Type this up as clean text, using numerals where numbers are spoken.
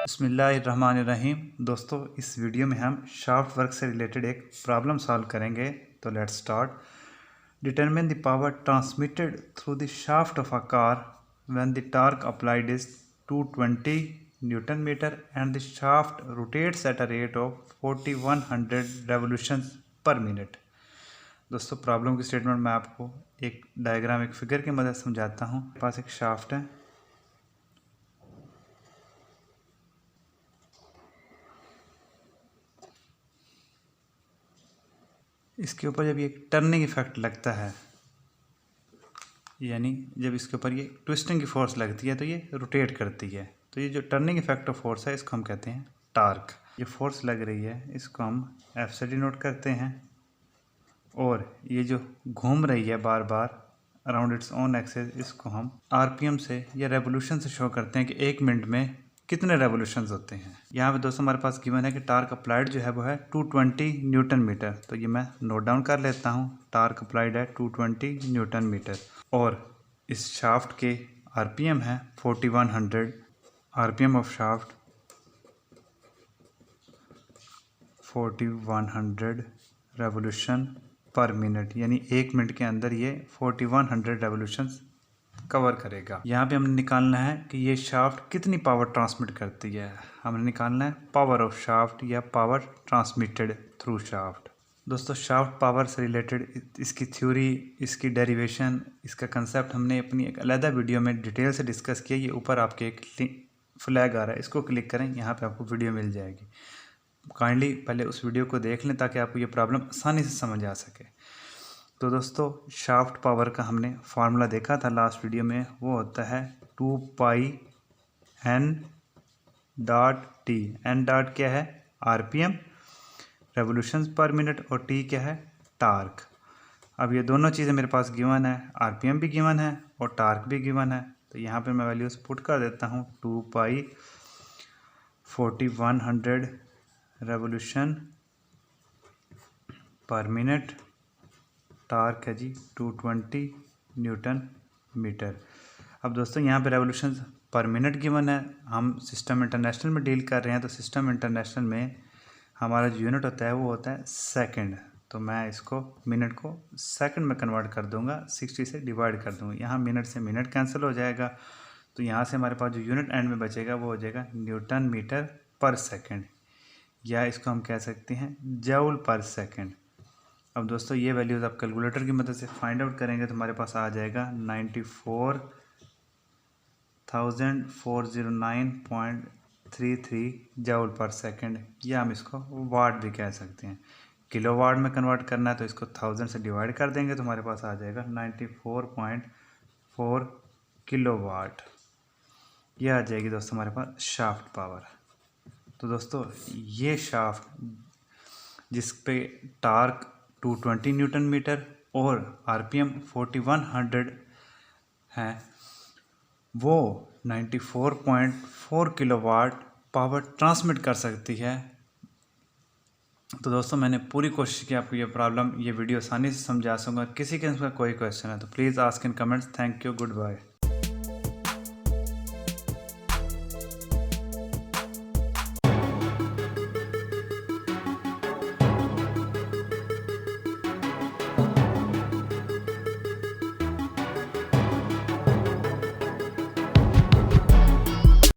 बिस्मिल्लाहिर्रहमानिर्रहीम। दोस्तों, इस वीडियो में हम शाफ्ट वर्क से रिलेटेड एक प्रॉब्लम सॉल्व करेंगे। तो let's start. Determine the power transmitted through the shaft of a car when the torque applied is 220 newton meter and the shaft rotates at a rate of 4100 revolutions per minute. दोस्तों, problem की statement मैं आपको एक diagram, एक figure की मदद समझाता हूँ। मेरे पास एक शाफ्ट है। इसके ऊपर जब ये टर्निंग इफेक्ट लगता है, यानी जब इसके ऊपर ये ट्विस्टिंग की फोर्स लगती है तो ये रोटेट करती है। तो ये जो टर्निंग इफेक्ट ऑफ फोर्स है, इसको हम कहते हैं टार्क। ये फोर्स लग रही है, इसको हम एफ से डिनोट करते हैं। और ये जो घूम रही है बार बार अराउंड इट्स ओन एक्सिस, इसको हम आरपीएम से या रेवोल्यूशन से शो करते हैं कि 1 मिनट में कितने रेवोल्यूशंस होते हैं। यहाँ पे दोस्तों हमारे पास गिवन है कि टार्क अप्लाइड जो है वो है 220 न्यूटन मीटर। तो ये मैं नोट डाउन कर लेता हूँ। टार्क अप्लाइड है 220 न्यूटन मीटर और इस शाफ्ट के आरपीएम है 4100। आरपीएम ऑफ शाफ्ट 4100 रेवोल्यूशन पर मिनट, यानी 1 मिनट के अंदर ये 4100 रेवोल्यूशंस कवर करेगा। यहाँ पे हमने निकालना है कि ये शाफ्ट कितनी पावर ट्रांसमिट करती है। हमने निकालना है पावर ऑफ शाफ्ट या पावर ट्रांसमिटेड थ्रू शाफ्ट। दोस्तों, शाफ्ट पावर से रिलेटेड इसकी थ्योरी, इसकी डेरिवेशन, इसका कंसेप्ट हमने अपनी एक अलग वीडियो में डिटेल से डिस्कस किया। ये ऊपर आपके एक फ्लैग आ रहा है, इसको क्लिक करें, यहाँ पे आपको वीडियो मिल जाएगी। काइंडली पहले उस वीडियो को देख लें ताकि आपको ये प्रॉब्लम आसानी से समझ आ सके। तो दोस्तों, शाफ्ट पावर का हमने फार्मूला देखा था लास्ट वीडियो में। वो होता है 2 पाई n dot T. n dot क्या है? आरपीएम, रेवोल्यूशंस पर मिनट, और टी क्या है? टार्क। अब ये दोनों चीज़ें मेरे पास गिवन है, आरपीएम भी गिवन है और टार्क भी गिवन है। तो यहाँ पे मैं वैल्यूज़ पुट कर देता हूँ। 2 पाई 4100 रेवोल्यूशन पर मिनट, टार्क है जी 220 न्यूटन मीटर। अब दोस्तों, यहाँ पे रेवोल्यूशन पर मिनट गिवन है। हम सिस्टम इंटरनेशनल में डील कर रहे हैं, तो सिस्टम इंटरनेशनल में हमारा जो यूनिट होता है वो होता है सेकंड। तो मैं इसको मिनट को सेकंड में कन्वर्ट कर दूंगा, 60 से डिवाइड कर दूंगा। यहाँ मिनट से मिनट कैंसिल हो जाएगा, तो यहाँ से हमारे पास जो यूनिट एंड में बचेगा वो हो जाएगा न्यूटन मीटर पर सेकेंड, या इसको हम कह सकते हैं जूल पर सेकेंड। अब दोस्तों, ये वैल्यूज़ आप कैलकुलेटर की मदद से फाइंड आउट करेंगे तो हमारे पास आ जाएगा 94,409.33 जूल पर सेकंड, या हम इसको वाट भी कह सकते हैं। किलो वाट में कन्वर्ट करना है तो इसको 1000 से डिवाइड कर देंगे तो हमारे पास आ जाएगा 94.4 किलो वाट। यह आ जाएगी दोस्तों हमारे पास शाफ्ट पावर। तो दोस्तों, ये शाफ्ट जिस पे टार्क 220 न्यूटन मीटर और आरपीएम 4100 है, वो 94.4 किलोवाट पावर ट्रांसमिट कर सकती है। तो दोस्तों, मैंने पूरी कोशिश की आपको ये प्रॉब्लम, ये वीडियो आसानी से समझा सकूँगा। किसी के इसमें कोई क्वेश्चन है तो please ask in comments. Thank you, good bye.